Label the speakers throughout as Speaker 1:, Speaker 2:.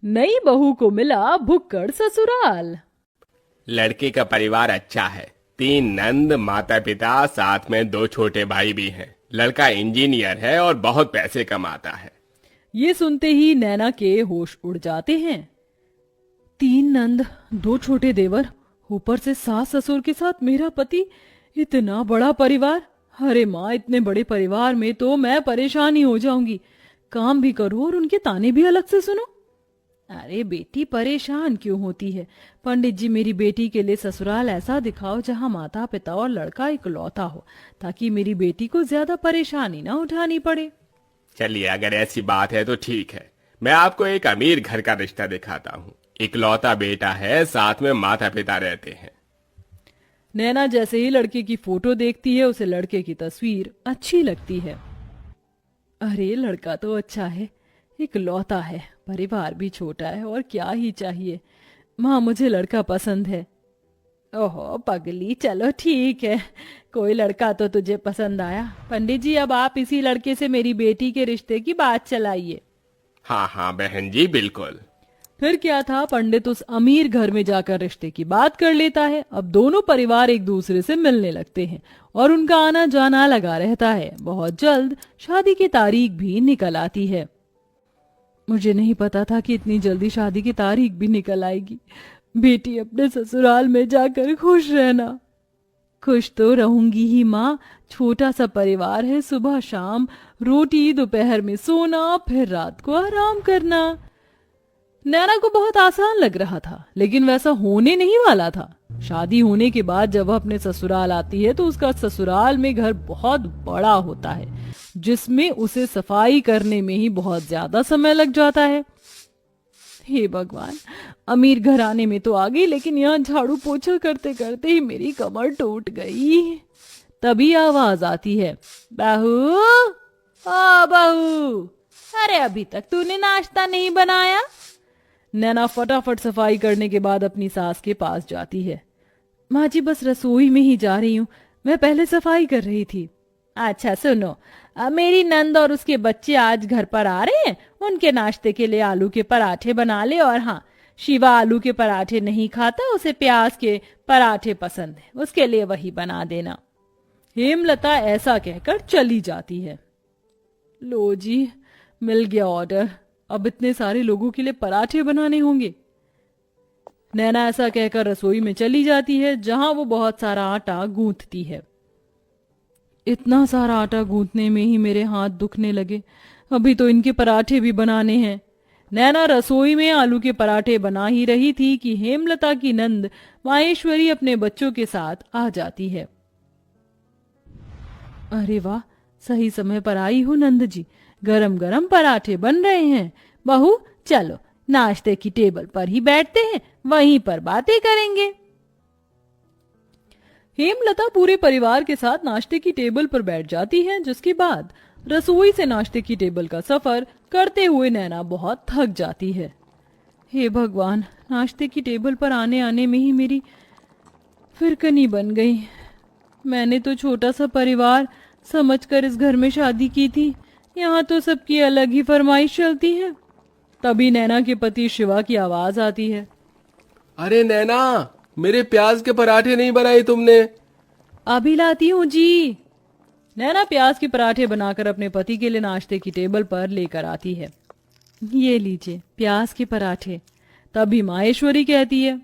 Speaker 1: नई बहू को मिला भुक्कड़ ससुराल।
Speaker 2: लड़के का परिवार अच्छा है। 3 नंद, माता पिता, साथ में 2 छोटे भाई भी हैं। लड़का इंजीनियर है और बहुत पैसे कमाता है।
Speaker 1: ये सुनते ही नैना के होश उड़ जाते हैं। 3 नंद, 2 छोटे देवर, ऊपर से सास ससुर के साथ मेरा पति, इतना बड़ा परिवार। अरे माँ, इतने बड़े परिवार में तो मैं परेशान ही हो जाऊंगी। काम भी करूं और उनके ताने भी अलग से सुनो। अरे बेटी, परेशान क्यों होती है? पंडित जी, मेरी बेटी के लिए ससुराल ऐसा दिखाओ जहां माता पिता और लड़का इकलौता हो, ताकि मेरी बेटी को ज्यादा परेशानी ना उठानी पड़े।
Speaker 2: चलिए, अगर ऐसी बात है तो ठीक है। मैं आपको एक अमीर घर का रिश्ता दिखाता हूँ। इकलौता बेटा है, साथ में माता पिता रहते हैं।
Speaker 1: नैना जैसे ही लड़के की फोटो देखती है, उसे लड़के की तस्वीर अच्छी लगती है। अरे लड़का तो अच्छा है, इकलौता है, परिवार भी छोटा है, और क्या ही चाहिए। माँ, मुझे लड़का पसंद है। ओहो पगली, चलो ठीक है, कोई लड़का तो तुझे पसंद आया। पंडित जी, अब आप इसी लड़के से मेरी बेटी के रिश्ते की बात चलाइए।
Speaker 2: हाँ हाँ बहन जी, बिल्कुल।
Speaker 1: फिर क्या था, पंडित उस अमीर घर में जाकर रिश्ते की बात कर लेता है। अब दोनों परिवार एक दूसरे से मिलने लगते हैं और उनका आना जाना लगा रहता है। बहुत जल्द शादी की तारीख भी निकल आती है। मुझे नहीं पता था कि इतनी जल्दी शादी की तारीख भी निकल आएगी। बेटी, अपने ससुराल में जाकर खुश रहना। खुश तो रहूंगी ही माँ, छोटा सा परिवार है, सुबह शाम रोटी, दोपहर में सोना, फिर रात को आराम करना। नैना को बहुत आसान लग रहा था, लेकिन वैसा होने नहीं वाला था। शादी होने के बाद जब वह अपने ससुराल आती है तो उसका ससुराल में घर बहुत बड़ा होता है, जिसमें उसे सफाई करने में ही बहुत ज्यादा समय लग जाता है। हे भगवान, अमीर घर आने में तो आ गई, लेकिन यहाँ झाड़ू पोछा करते करते ही मेरी कमर टूट गई। तभी आवाज आती है, बहू, ओ बहू, अरे अभी तक तूने नाश्ता नहीं बनाया? नैना फटाफट सफाई करने के बाद अपनी सास के पास जाती है। माँ जी, बस रसोई में ही जा रही हूँ, मैं पहले सफाई कर रही थी। अच्छा सुनो, मेरी नंद और उसके बच्चे आज घर पर आ रहे हैं, उनके नाश्ते के लिए आलू के पराठे बना ले। और हाँ, शिवा आलू के पराठे नहीं खाता, उसे प्याज के पराठे पसंद है, उसके लिए वही बना देना। हेमलता ऐसा कहकर चली जाती है। लो जी, मिल गया ऑर्डर, अब इतने सारे लोगों के लिए पराठे बनाने होंगे। नैना ऐसा कहकर रसोई में चली जाती है, जहां वो बहुत सारा आटा गूंथती है। इतना सारा आटा गूंथने में ही मेरे हाथ दुखने लगे, अभी तो इनके पराठे भी बनाने हैं। नैना रसोई में आलू के पराठे बना ही रही थी कि हेमलता की नंद माहेश्वरी अपने बच्चों के साथ आ जाती है। अरे वाह, सही समय पर आई हूँ नंद जी, गरम गरम पराठे बन रहे हैं। बहू, चलो नाश्ते की टेबल पर ही बैठते हैं, वहीं पर बातें करेंगे। हेमलता पूरे परिवार के साथ नाश्ते की टेबल पर बैठ जाती है, जिसके बाद रसोई से नाश्ते की टेबल का सफर करते हुए नैना बहुत थक जाती है। हे भगवान, नाश्ते की टेबल पर आने आने में ही मेरी फिरकनी बन गई। मैंने तो छोटा सा परिवार समझकर इस घर में शादी की थी, यहाँ तो सबकी अलग ही फरमाइश चलती है। तभी नैना के पति शिवा की आवाज आती है।
Speaker 2: अरे नैना, मेरे प्याज के पराठे नहीं बनाए तुमने?
Speaker 1: अभी लाती हूँ जी। नैना प्याज के पराठे बनाकर अपने पति के लिए नाश्ते की टेबल पर लेकर आती है। ये लीजिए प्याज के पराठे। तभी माहेश्वरी कहती है,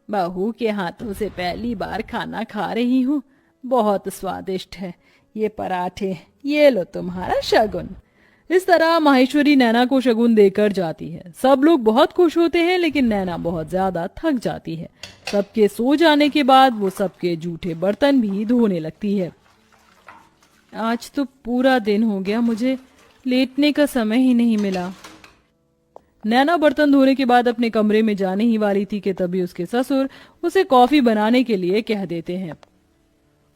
Speaker 1: बहू के हाथों से पहली बार खाना खा रही हूँ, बहुत स्वादिष्ट है ये पराठे, ये लो तुम्हारा शगुन। इस तरह माहेश्वरी नैना को शगुन देकर जाती है। सब लोग बहुत खुश होते हैं, लेकिन नैना बहुत ज्यादा थक जाती है। सबके सो जाने के बाद वो सबके जूठे बर्तन भी धोने लगती है। आज तो पूरा दिन हो गया, मुझे लेटने का समय ही नहीं मिला। नैना बर्तन धोने के बाद अपने कमरे में जाने ही वाली थी कि तभी उसके ससुर उसे कॉफी बनाने के लिए कह देते हैं।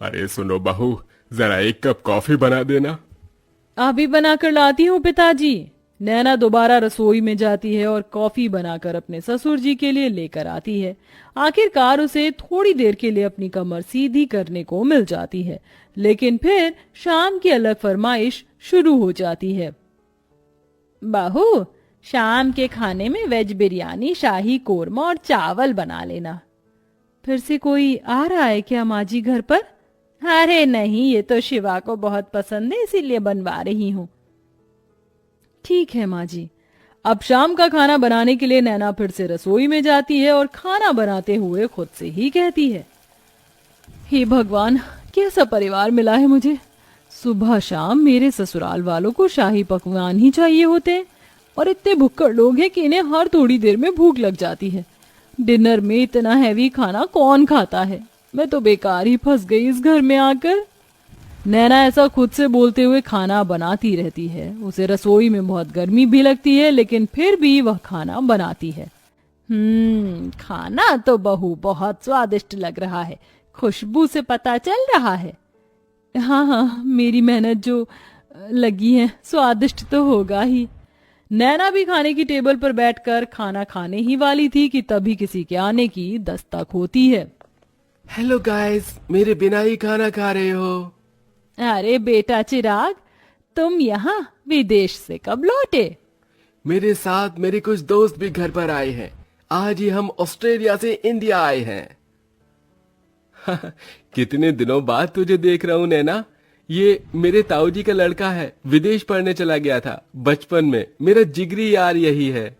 Speaker 2: अरे सुनो बहू, जरा 1 कप कॉफी बना देना।
Speaker 1: अभी बनाकर लाती हूँ पिताजी। नैना दोबारा रसोई में जाती है और कॉफी बनाकर अपने ससुर जी के लिए लेकर आती है। आखिरकार उसे थोड़ी देर के लिए अपनी कमर सीधी करने को मिल जाती है, लेकिन फिर शाम की अलग फरमाइश शुरू हो जाती है। बहू, शाम के खाने में वेज बिरयानी, शाही कोरमा और चावल बना लेना। फिर से कोई आ रहा है क्या माँ जी घर पर? अरे नहीं, ये तो शिवा को बहुत पसंद है इसीलिए बनवा रही हूँ। ठीक है माँ जी। अब शाम का खाना बनाने के लिए नैना फिर से रसोई में जाती है और खाना बनाते हुए खुद से ही कहती है, हे भगवान, कैसा परिवार मिला है मुझे। सुबह शाम मेरे ससुराल वालों को शाही पकवान ही चाहिए होते हैं और इतने भुक्कड़ लोग हैं कि इन्हें हर थोड़ी देर में भूख लग जाती है। डिनर में इतना हैवी खाना कौन खाता है? मैं तो बेकार ही फंस गई इस घर में आकर। नैना ऐसा खुद से बोलते हुए खाना बनाती रहती है। उसे रसोई में बहुत गर्मी भी लगती है, लेकिन फिर भी वह खाना बनाती है। खाना तो बहू बहुत स्वादिष्ट लग रहा है, खुशबू से पता चल रहा है। हाँ हाँ, मेरी मेहनत जो लगी है, स्वादिष्ट तो होगा ही। नैना भी खाने की टेबल पर बैठकर खाना खाने ही वाली थी कि तभी किसी के आने की दस्तक होती है।
Speaker 2: हेलो गाइस, मेरे बिना ही खाना खा रहे हो?
Speaker 1: अरे बेटा चिराग, तुम यहाँ विदेश से कब लौटे?
Speaker 2: मेरे साथ मेरे कुछ दोस्त भी घर पर आए हैं। आज ही हम ऑस्ट्रेलिया से इंडिया आए हैं। कितने दिनों बाद तुझे देख रहा हूँ नैना। ये मेरे ताऊजी का लड़का है, विदेश पढ़ने चला गया था बचपन में। मेरा जिगरी यार यही है।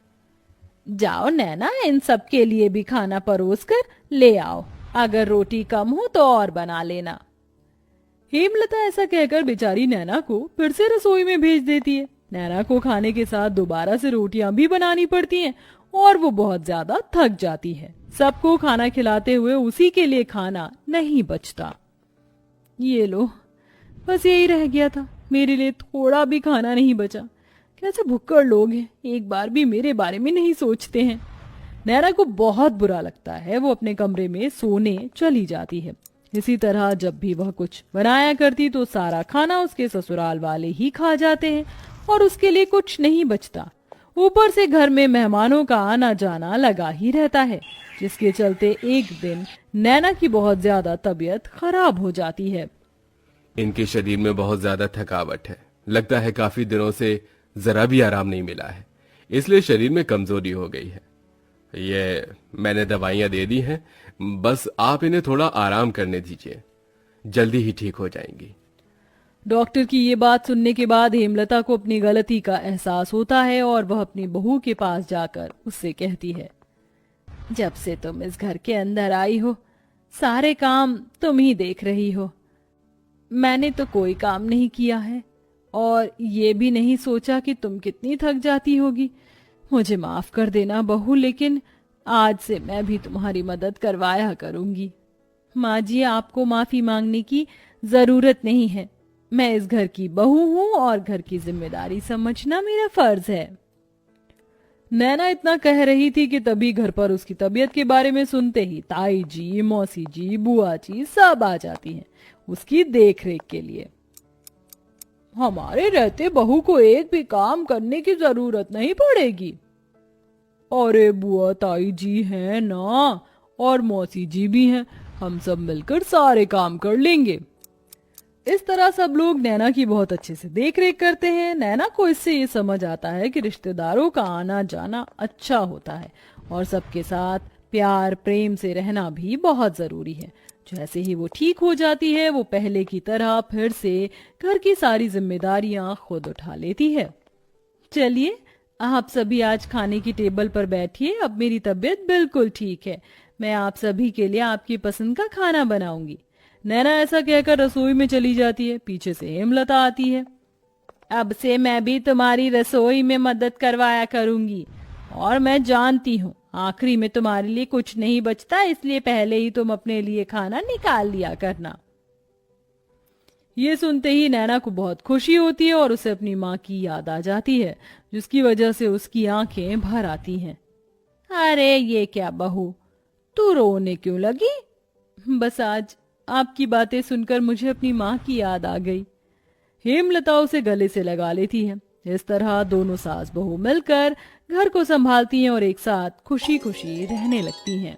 Speaker 1: जाओ नैना, इन सब के लिए भी खाना परोस कर ले आओ। अगर रोटी कम हो तो और बना लेना। हेमलता ऐसा कहकर बेचारी नैना को फिर से रसोई में भेज देती है। नैना को खाने के साथ दोबारा से रोटियां भी बनानी पड़ती हैं और वो बहुत ज्यादा थक जाती है। सबको खाना खिलाते हुए उसी के लिए खाना नहीं बचता। ये लो, बस यही रह गया था, मेरे लिए थोड़ा भी खाना नहीं बचा। कैसे भुक्कड़ लोग हैं, एक बार भी मेरे बारे में नहीं सोचते हैं। नैना को बहुत बुरा लगता है। वो अपने कमरे में सोने चली जाती है। इसी तरह जब भी वह कुछ बनाया करती तो सारा खाना उसके ससुराल वाले ही खा जाते हैं और उसके लिए कुछ नहीं बचता। ऊपर से घर में मेहमानों का आना जाना लगा ही रहता है, जिसके चलते एक दिन नैना की बहुत ज्यादा तबीयत खराब हो जाती है।
Speaker 2: इनके शरीर में बहुत ज्यादा थकावट है। लगता है काफी दिनों से जरा भी आराम नहीं मिला है, इसलिए शरीर में कमजोरी हो गई है। ये मैंने दवाइयां दे दी हैं, बस आप इन्हें थोड़ा आराम करने दीजिए, जल्दी ही ठीक हो जाएंगी।
Speaker 1: डॉक्टर की ये बात सुनने के बाद हेमलता को अपनी गलती का एहसास होता है और वह अपनी बहू के पास जाकर उससे कहती है, जब से तुम इस घर के अंदर आई हो, सारे काम तुम ही देख रही हो। मैंने तो कोई काम नहीं किया है और ये भी नहीं सोचा कि तुम कितनी थक जाती होगी। मुझे माफ कर देना बहू, लेकिन आज से मैं भी तुम्हारी मदद करवाया करूंगी। माँ जी, आपको माफी मांगने की जरूरत नहीं है। मैं इस घर की बहू हूँ और घर की जिम्मेदारी समझना मेरा फर्ज है। नैना इतना कह रही थी कि तभी घर पर उसकी तबीयत के बारे में सुनते ही ताई जी, मौसी जी, बुआ जी सब आ जाती हैं उसकी देखरेख के लिए। हमारे रहते बहू को एक भी काम करने की जरूरत नहीं पड़ेगी। अरे बुआ ताई जी हैं ना, और मौसी जी भी हैं, हम सब मिलकर सारे काम कर लेंगे। इस तरह सब लोग नैना की बहुत अच्छे से देखरेख करते हैं। नैना को इससे ये समझ आता है कि रिश्तेदारों का आना जाना अच्छा होता है और सबके साथ प्यार प्रेम से रहना भी बहुत जरूरी है। जैसे ही वो ठीक हो जाती है, वो पहले की तरह फिर से घर की सारी जिम्मेदारियां खुद उठा लेती है। चलिए, आप सभी आज खाने की टेबल पर बैठिए। अब मेरी तबीयत बिल्कुल ठीक है। मैं आप सभी के लिए आपकी पसंद का खाना बनाऊंगी। नैना ऐसा कहकर रसोई में चली जाती है। पीछे से हेमलता आती है। अब से मैं भी तुम्हारी रसोई में मदद करवाया करूंगी और मैं जानती हूँ आखिरी में तुम्हारे लिए कुछ नहीं बचता, इसलिए पहले ही तुम अपने लिए खाना निकाल लिया करना। ये सुनते ही नैना को बहुत खुशी होती है और उसे अपनी माँ की याद आ जाती है, जिसकी वजह से उसकी आंखें भर आती हैं। अरे ये क्या बहू, तू रोने क्यों लगी? बस आज आपकी बातें सुनकर मुझे अपनी माँ की याद आ गई। हेमलता उसे गले से लगा लेती है। इस तरह दोनों सास बहू मिलकर घर को संभालती हैं और एक साथ खुशी खुशी रहने लगती हैं।